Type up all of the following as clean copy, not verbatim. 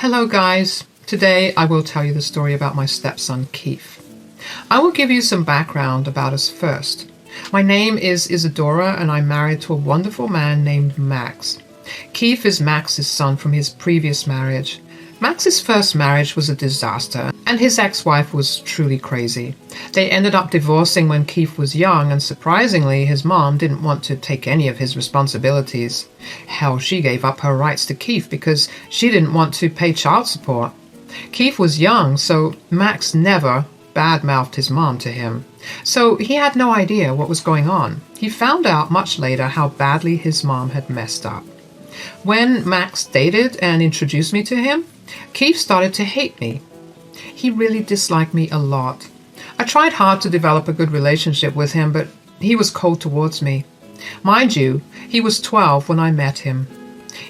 Hello guys, today I will tell you the story about my stepson Keith. I will give you some background about us first. My name is Isadora and I'm married to a wonderful man named Max. Keith is Max's son from his previous marriage. Max's first marriage was a disaster and his ex-wife was truly crazy. They ended up divorcing when Keith was young and surprisingly his mom didn't want to take any of his responsibilities. Hell, she gave up her rights to Keith because she didn't want to pay child support. Keith was young, so Max never badmouthed his mom to him. So he had no idea what was going on. He found out much later how badly his mom had messed up. When Max dated and introduced me to him, Keith started to hate me. He really disliked me a lot. I tried hard to develop a good relationship with him, but he was cold towards me. Mind you, he was 12 when I met him.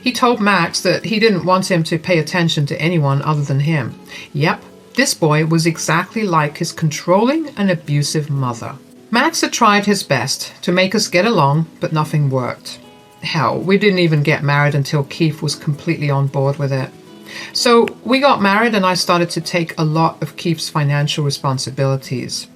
He told Max that he didn't want him to pay attention to anyone other than him. Yep, this boy was exactly like his controlling and abusive mother. Max had tried his best to make us get along, but nothing worked. Hell, we didn't even get married until Keith was completely on board with it. So we got married and I started to take a lot of Keith's financial responsibilities.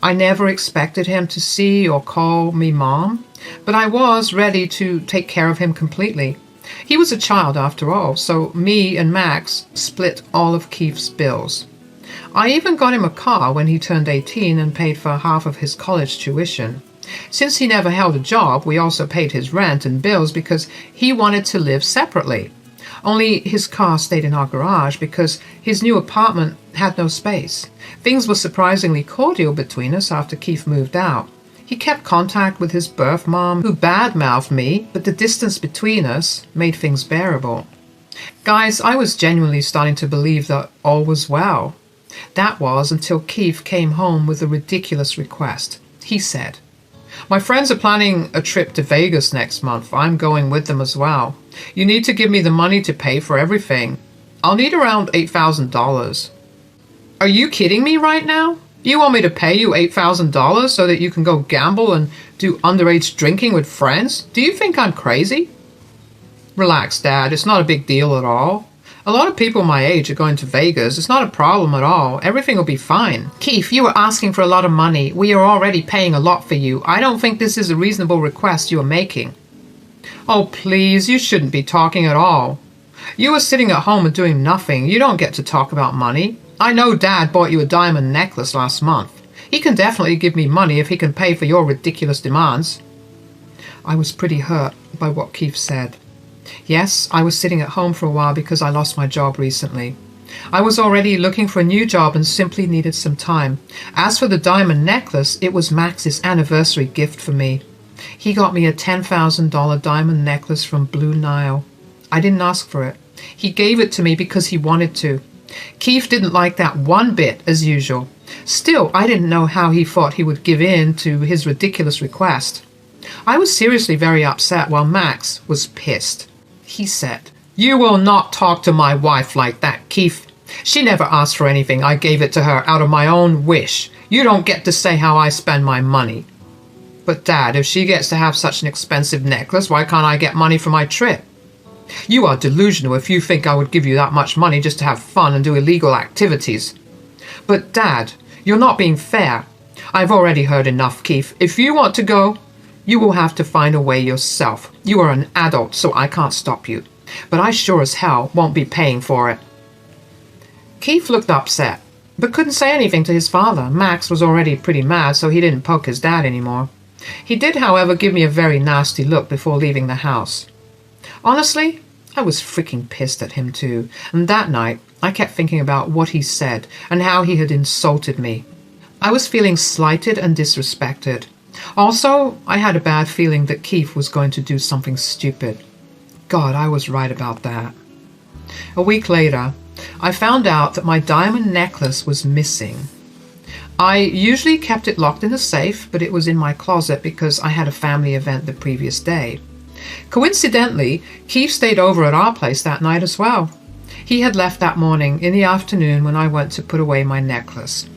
I never expected him to see or call me mom, but I was ready to take care of him completely. He was a child after all, so me and Max split all of Keith's bills. I even got him a car when he turned 18 and paid for half of his college tuition. Since he never held a job, we also paid his rent and bills because he wanted to live separately. Only his car stayed in our garage because his new apartment had no space. Things were surprisingly cordial between us after Keith moved out. He kept contact with his birth mom, who badmouthed me, but the distance between us made things bearable. Guys, I was genuinely starting to believe that all was well. That was until Keith came home with a ridiculous request. He said, "My friends are planning a trip to Vegas next month. I'm going with them as well. You need to give me the money to pay for everything. I'll need around $8,000. Are you kidding me right now? You want me to pay you $8,000 so that you can go gamble and do underage drinking with friends? Do you think I'm crazy?" Relax, Dad. It's not a big deal at all. A lot of people my age are going to Vegas. It's not a problem at all. Everything will be fine. Keith, you are asking for a lot of money. We are already paying a lot for you. I don't think this is a reasonable request you are making. Oh, please, you shouldn't be talking at all. You are sitting at home and doing nothing. You don't get to talk about money. I know Dad bought you a diamond necklace last month. He can definitely give me money if he can pay for your ridiculous demands. I was pretty hurt by what Keith said. Yes, I was sitting at home for a while because I lost my job recently. I was already looking for a new job and simply needed some time. As for the diamond necklace, it was Max's anniversary gift for me. He got me a $10,000 diamond necklace from Blue Nile. I didn't ask for it. He gave it to me because he wanted to. Keith didn't like that one bit, as usual. Still, I didn't know how he thought he would give in to his ridiculous request. I was seriously very upset while Max was pissed. He said, "You will not talk to my wife like that, Keith. She never asked for anything. I gave it to her out of my own wish. You don't get to say how I spend my money." "But Dad, if she gets to have such an expensive necklace, why can't I get money for my trip?" "You are delusional if you think I would give you that much money just to have fun and do illegal activities." "But Dad, you're not being fair. I've already heard enough, Keith. If you want to go, you will have to find a way yourself. You are an adult, so I can't stop you. But I sure as hell won't be paying for it." Keith looked upset, but couldn't say anything to his father. Max was already pretty mad, so he didn't poke his dad anymore. He did, however, give me a very nasty look before leaving the house. Honestly, I was freaking pissed at him too, and that night I kept thinking about what he said and how he had insulted me. I was feeling slighted and disrespected. Also, I had a bad feeling that Keith was going to do something stupid. God, I was right about that. A week later, I found out that my diamond necklace was missing. I usually kept it locked in a safe, but it was in my closet because I had a family event the previous day. Coincidentally, Keith stayed over at our place that night as well. He had left that morning in the afternoon when I went to put away my necklace.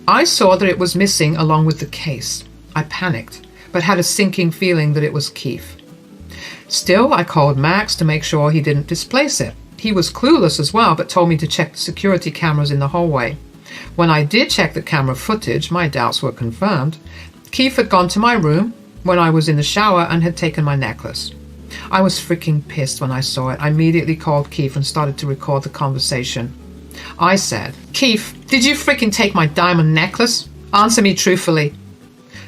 I saw that it was missing along with the case. I panicked, but had a sinking feeling that it was Keith. Still, I called Max to make sure he didn't displace it. He was clueless as well, but told me to check the security cameras in the hallway. When I did check the camera footage, my doubts were confirmed. Keith had gone to my room when I was in the shower and had taken my necklace. I was freaking pissed when I saw it. I immediately called Keith and started to record the conversation. I said, "Keith, did you freaking take my diamond necklace? Answer me truthfully."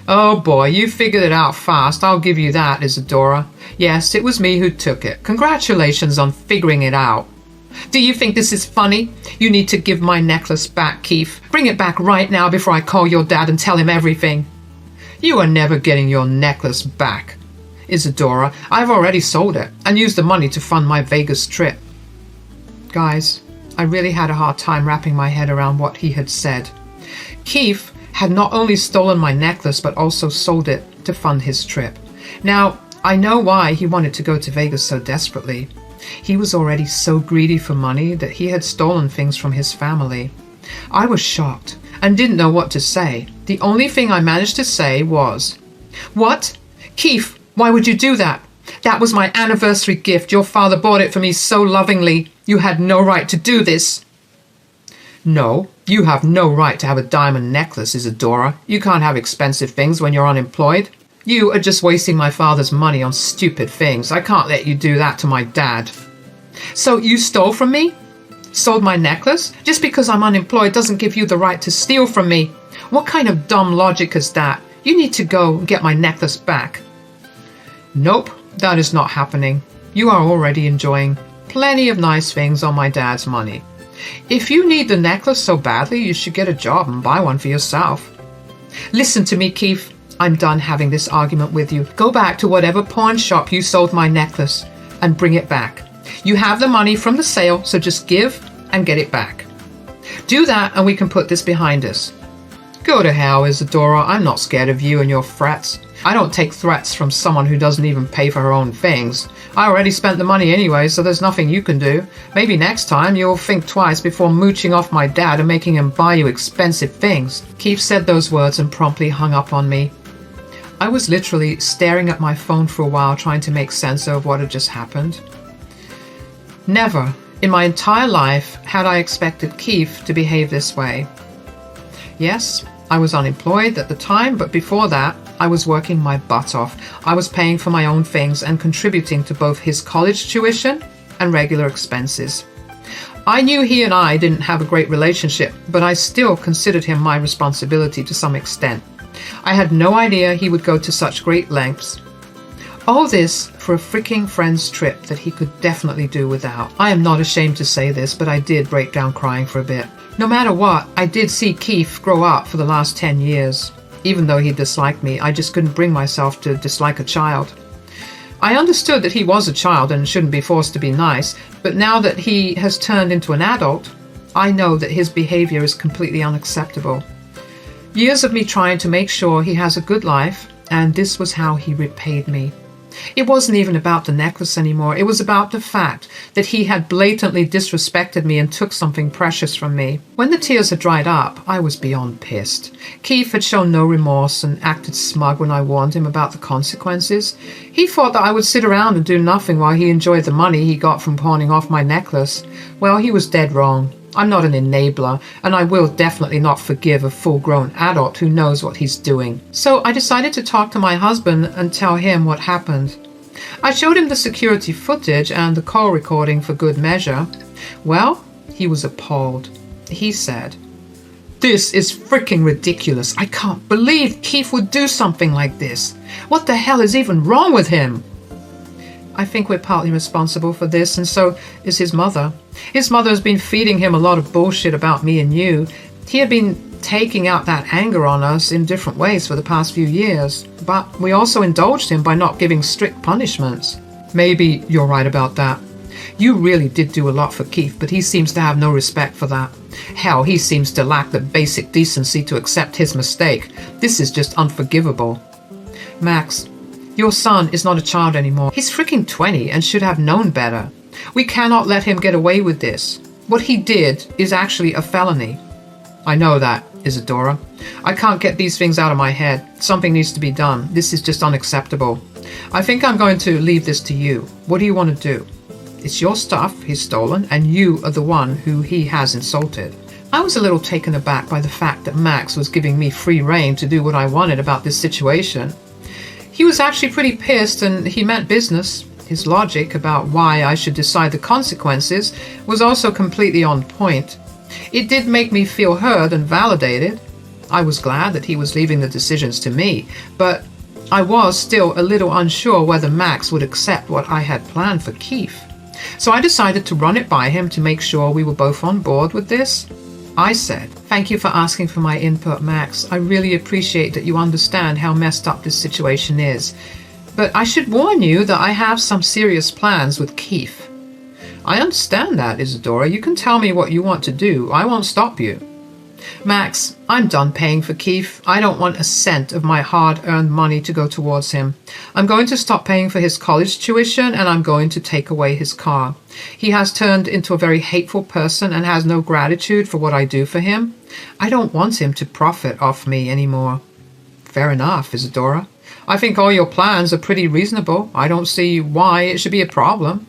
"Oh boy, you figured it out fast. I'll give you that, Isadora. Yes, it was me who took it. Congratulations on figuring it out." "Do you think this is funny? You need to give my necklace back, Keith. Bring it back right now before I call your dad and tell him everything." "You are never getting your necklace back, Isadora. I've already sold it and used the money to fund my Vegas trip." Guys, I really had a hard time wrapping my head around what he had said. Keith had not only stolen my necklace but also sold it to fund his trip. Now, I know why he wanted to go to Vegas so desperately. He was already so greedy for money that he had stolen things from his family. I was shocked and didn't know what to say. The only thing I managed to say was, "What? Keith, why would you do that? That was my anniversary gift. Your father bought it for me so lovingly. You had no right to do this." "No, you have no right to have a diamond necklace, Isadora. You can't have expensive things when you're unemployed. You are just wasting my father's money on stupid things. I can't let you do that to my dad." "So you stole from me? Sold my necklace? Just because I'm unemployed doesn't give you the right to steal from me. What kind of dumb logic is that? You need to go and get my necklace back." "Nope, that is not happening. You are already enjoying plenty of nice things on my dad's money. If you need the necklace so badly, you should get a job and buy one for yourself." "Listen to me, Keith. I'm done having this argument with you. Go back to whatever pawn shop you sold my necklace and bring it back. You have the money from the sale, so just give and get it back. Do that and we can put this behind us." "Go to hell, Isadora. I'm not scared of you and your threats. I don't take threats from someone who doesn't even pay for her own things. I already spent the money anyway, so there's nothing you can do. Maybe next time you'll think twice before mooching off my dad and making him buy you expensive things." Keith said those words and promptly hung up on me. I was literally staring at my phone for a while, trying to make sense of what had just happened. Never in my entire life had I expected Keith to behave this way. Yes, I was unemployed at the time, but before that, I was working my butt off. I was paying for my own things and contributing to both his college tuition and regular expenses. I knew he and I didn't have a great relationship, but I still considered him my responsibility to some extent. I had no idea he would go to such great lengths. All this for a freaking friend's trip that he could definitely do without. I am not ashamed to say this, but I did break down crying for a bit. No matter what, I did see Keith grow up for the last 10 years. Even though he disliked me, I just couldn't bring myself to dislike a child. I understood that he was a child and shouldn't be forced to be nice, but now that he has turned into an adult, I know that his behavior is completely unacceptable. Years of me trying to make sure he has a good life, and this was how he repaid me. It wasn't even about the necklace anymore. It was about the fact that he had blatantly disrespected me and took something precious from me. When the tears had dried up, I was beyond pissed. Keith had shown no remorse and acted smug when I warned him about the consequences. He thought that I would sit around and do nothing while he enjoyed the money he got from pawning off my necklace. Well, he was dead wrong. I'm not an enabler, and I will definitely not forgive a full-grown adult who knows what he's doing. So I decided to talk to my husband and tell him what happened. I showed him the security footage and the call recording for good measure. Well, he was appalled. He said, "This is freaking ridiculous. I can't believe Keith would do something like this. What the hell is even wrong with him?" I think we're partly responsible for this, and so is his mother. His mother has been feeding him a lot of bullshit about me and you. He had been taking out that anger on us in different ways for the past few years, but we also indulged him by not giving strict punishments. Maybe you're right about that. You really did do a lot for Keith, but he seems to have no respect for that. Hell, he seems to lack the basic decency to accept his mistake. This is just unforgivable. Max, your son is not a child anymore. He's freaking 20 and should have known better. We cannot let him get away with this. What he did is actually a felony. I know that, Isadora. I can't get these things out of my head. Something needs to be done. This is just unacceptable. I think I'm going to leave this to you. What do you want to do? It's your stuff he's stolen, and you are the one who he has insulted. I was a little taken aback by the fact that Max was giving me free rein to do what I wanted about this situation. He was actually pretty pissed, and he meant business. His logic about why I should decide the consequences was also completely on point. It did make me feel heard and validated. I was glad that he was leaving the decisions to me, but I was still a little unsure whether Max would accept what I had planned for Keith. So I decided to run it by him to make sure we were both on board with this. I said, "Thank you for asking for my input, Max. I really appreciate that you understand how messed up this situation is. But I should warn you that I have some serious plans with Keith." "I understand that, Isadora. You can tell me what you want to do. I won't stop you." "Max, I'm done paying for Keith. I don't want a cent of my hard-earned money to go towards him. I'm going to stop paying for his college tuition, and I'm going to take away his car. He has turned into a very hateful person and has no gratitude for what I do for him. I don't want him to profit off me anymore." "Fair enough, Isadora. I think all your plans are pretty reasonable. I don't see why it should be a problem."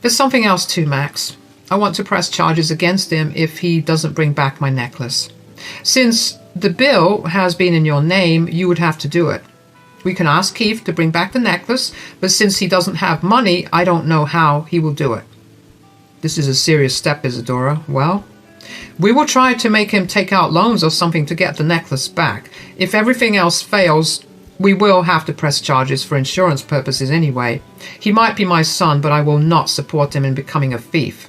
"There's something else too, Max. I want to press charges against him if he doesn't bring back my necklace. Since the bill has been in your name, you would have to do it. We can ask Keith to bring back the necklace, but since he doesn't have money, I don't know how he will do it." "This is a serious step, Isadora. Well, we will try to make him take out loans or something to get the necklace back. If everything else fails, we will have to press charges for insurance purposes anyway. He might be my son, but I will not support him in becoming a thief."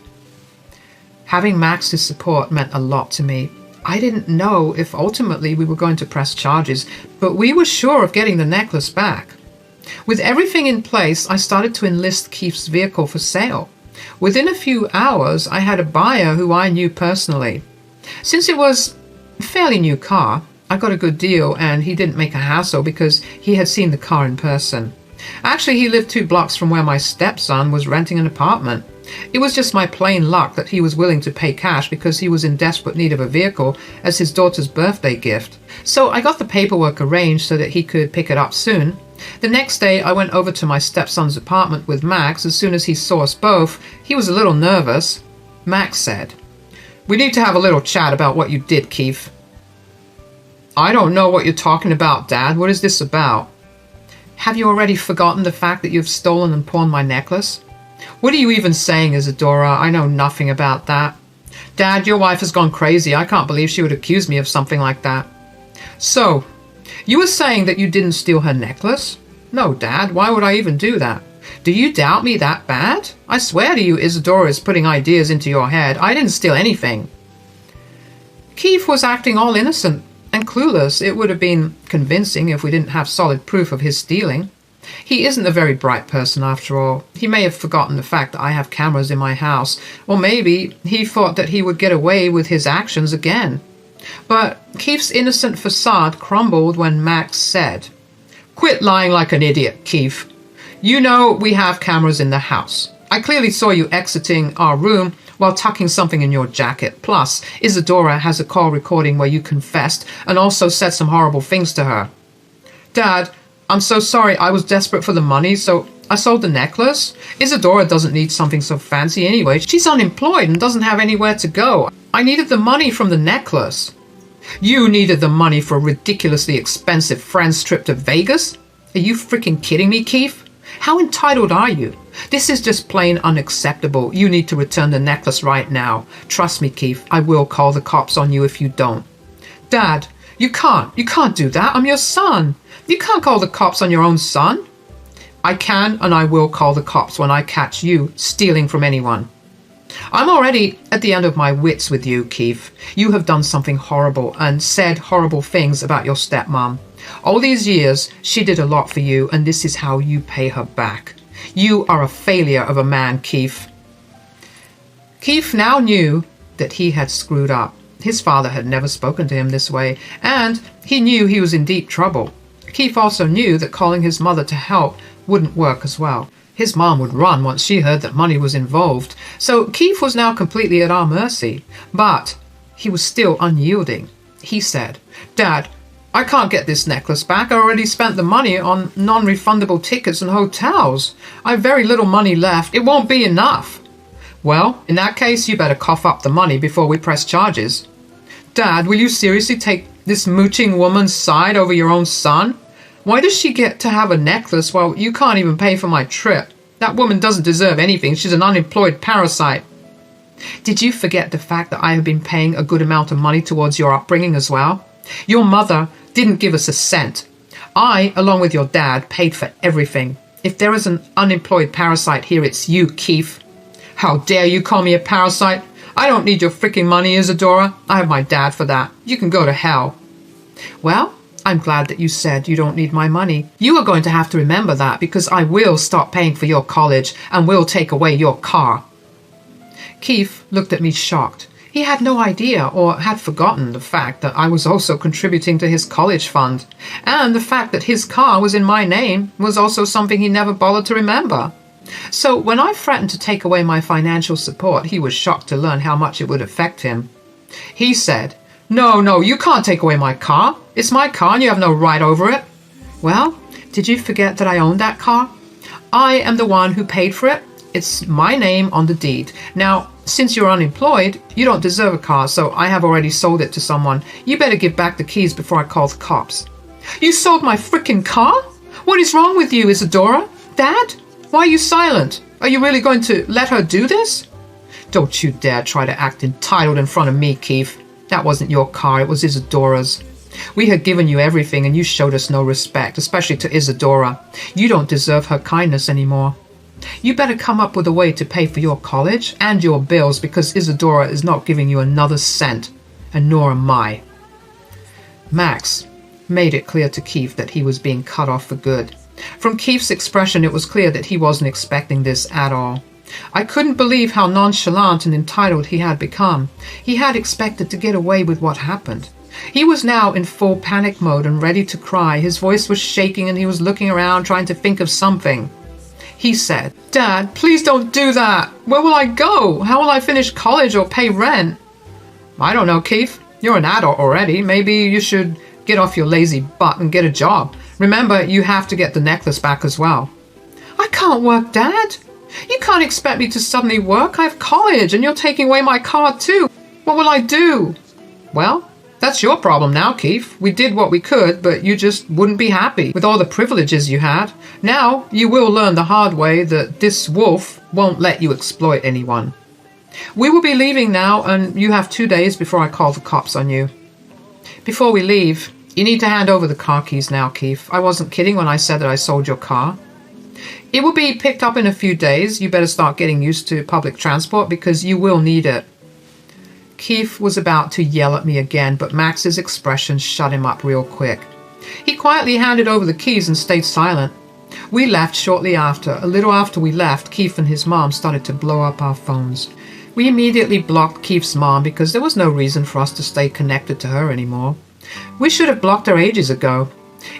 Having Max's support meant a lot to me. I didn't know if ultimately we were going to press charges, but we were sure of getting the necklace back. With everything in place, I started to enlist Keith's vehicle for sale. Within a few hours, I had a buyer who I knew personally. Since it was a fairly new car, I got a good deal, and he didn't make a hassle because he had seen the car in person. Actually, he lived 2 blocks from where my stepson was renting an apartment. It was just my plain luck that he was willing to pay cash because he was in desperate need of a vehicle as his daughter's birthday gift. So I got the paperwork arranged so that he could pick it up soon. The next day, I went over to my stepson's apartment with Max. As soon as he saw us both, he was a little nervous. Max said, "We need to have a little chat about what you did, Keith." "I don't know what you're talking about, Dad. What is this about?" "Have you already forgotten the fact that you've stolen and pawned my necklace?" "What are you even saying, Isadora? I know nothing about that." "Dad, your wife has gone crazy. I can't believe she would accuse me of something like that." "So, you were saying that you didn't steal her necklace?" "No, Dad. Why would I even do that?" "Do you doubt me that bad? I swear to you, Isadora is putting ideas into your head. I didn't steal anything." Keith was acting all innocent and clueless. It would have been convincing if we didn't have solid proof of his stealing. He isn't a very bright person after all. He may have forgotten the fact that I have cameras in my house, or maybe he thought that he would get away with his actions again. But Keith's innocent facade crumbled when Max said, "Quit lying like an idiot, Keith. You know we have cameras in the house. I clearly saw you exiting our room while tucking something in your jacket. Plus, Isadora has a call recording where you confessed and also said some horrible things to her." "Dad, I'm so sorry. I was desperate for the money, so I sold the necklace. Isadora doesn't need something so fancy anyway. She's unemployed and doesn't have anywhere to go. I needed the money from the necklace." "You needed the money for a ridiculously expensive friend's trip to Vegas? Are you freaking kidding me, Keith? How entitled are you? This is just plain unacceptable. You need to return the necklace right now. Trust me, Keith, I will call the cops on you if you don't." "Dad, you can't do that. I'm your son. You can't call the cops on your own son." "I can, and I will call the cops when I catch you stealing from anyone." "I'm already at the end of my wits with you, Keith. You have done something horrible and said horrible things about your stepmom. All these years, she did a lot for you, and this is how you pay her back. You are a failure of a man, Keith." Keith now knew that he had screwed up. His father had never spoken to him this way, and he knew he was in deep trouble. Keith also knew that calling his mother to help wouldn't work as well. His mom would run once she heard that money was involved, so Keith was now completely at our mercy. But he was still unyielding. He said, "Dad, I can't get this necklace back. I already spent the money on non-refundable tickets and hotels. I have very little money left. It won't be enough. Well, in that case, you better cough up the money before we press charges. Dad, will you seriously take this mooching woman's side over your own son? Why does she get to have a necklace while you can't even pay for my trip? That woman doesn't deserve anything. She's an unemployed parasite. Did you forget the fact that I have been paying a good amount of money towards your upbringing as well? Your mother didn't give us a cent. I, along with your dad, paid for everything. If there is an unemployed parasite here, it's you, Keith. How dare you call me a parasite? I don't need your freaking money, Isadora. I have my dad for that. You can go to hell. Well, I'm glad that you said you don't need my money. You are going to have to remember that, because I will stop paying for your college and will take away your car. Keith looked at me shocked. He had no idea or had forgotten the fact that I was also contributing to his college fund, and the fact that his car was in my name was also something he never bothered to remember. So when I threatened to take away my financial support, he was shocked to learn how much it would affect him. He said, No, you can't take away my car. It's my car and you have no right over it. Well, did you forget that I own that car? I am the one who paid for it. It's my name on the deed. Now, since you're unemployed, you don't deserve a car, so I have already sold it to someone. You better give back the keys before I call the cops. You sold my frickin' car? What is wrong with you, Isadora? Dad? Why are you silent? Are you really going to let her do this? Don't you dare try to act entitled in front of me, Keith. That wasn't your car, it was Isadora's. We had given you everything and you showed us no respect, especially to Isadora. You don't deserve her kindness anymore. You better come up with a way to pay for your college and your bills, because Isadora is not giving you another cent, and nor am I. Max made it clear to Keith that he was being cut off for good. From Keith's expression, it was clear that he wasn't expecting this at all. I couldn't believe how nonchalant and entitled he had become. He had expected to get away with what happened. He was now in full panic mode and ready to cry. His voice was shaking and he was looking around trying to think of something. He said, Dad, please don't do that. Where will I go? How will I finish college or pay rent? I don't know, Keith. You're an adult already. Maybe you should get off your lazy butt and get a job. Remember, you have to get the necklace back as well. I can't work, Dad. You can't expect me to suddenly work. I have college and you're taking away my car too. What will I do? Well, that's your problem now, Keith. We did what we could, but you just wouldn't be happy with all the privileges you had. Now you will learn the hard way that this wolf won't let you exploit anyone. We will be leaving now, and you have 2 days before I call the cops on you. Before we leave, you need to hand over the car keys now, Keith. I wasn't kidding when I said that I sold your car. It will be picked up in a few days. You better start getting used to public transport because you will need it. Keith was about to yell at me again, but Max's expression shut him up real quick. He quietly handed over the keys and stayed silent. We left shortly after. A little after we left, Keith and his mom started to blow up our phones. We immediately blocked Keith's mom because there was no reason for us to stay connected to her anymore. We should have blocked her ages ago.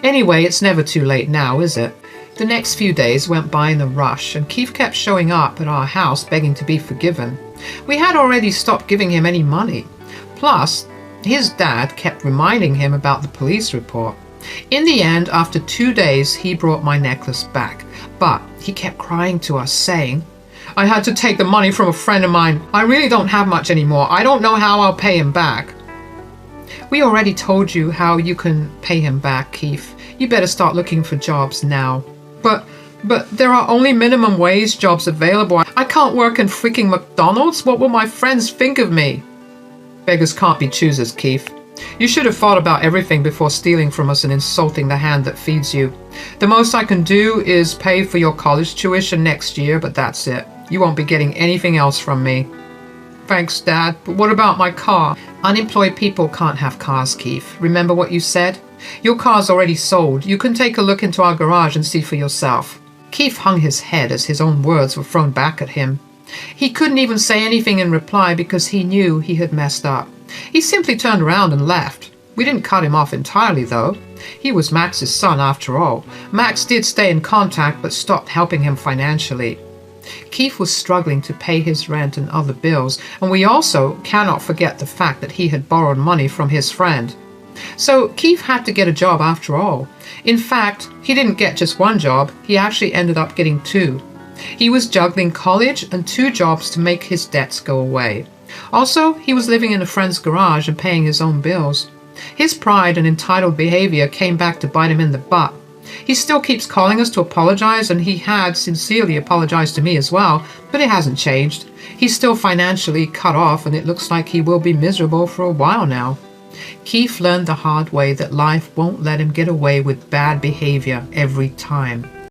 Anyway, it's never too late now, is it? The next few days went by in a rush, and Keith kept showing up at our house begging to be forgiven. We had already stopped giving him any money. Plus, his dad kept reminding him about the police report. In the end, after 2 days, he brought my necklace back, but he kept crying to us, saying, I had to take the money from a friend of mine. I really don't have much anymore. I don't know how I'll pay him back. We already told you how you can pay him back, Keith. You better start looking for jobs now. But there are only minimum wage jobs available. I can't work in freaking McDonald's. What will my friends think of me? Beggars can't be choosers, Keith. You should have thought about everything before stealing from us and insulting the hand that feeds you. The most I can do is pay for your college tuition next year, but that's it. You won't be getting anything else from me. Thanks, Dad, but what about my car? Unemployed people can't have cars, Keith. Remember what you said? Your car's already sold. You can take a look into our garage and see for yourself. Keith hung his head as his own words were thrown back at him. He couldn't even say anything in reply because he knew he had messed up. He simply turned around and left. We didn't cut him off entirely, though. He was Max's son, after all. Max did stay in contact, but stopped helping him financially. Keith was struggling to pay his rent and other bills, and we also cannot forget the fact that he had borrowed money from his friend. So Keith had to get a job after all. In fact, he didn't get just one job, he actually ended up getting two. He was juggling college and two jobs to make his debts go away. Also, he was living in a friend's garage and paying his own bills. His pride and entitled behavior came back to bite him in the butt. He still keeps calling us to apologize, and he had sincerely apologized to me as well, but it hasn't changed. He's still financially cut off, and it looks like he will be miserable for a while now. Keith learned the hard way that life won't let him get away with bad behavior every time.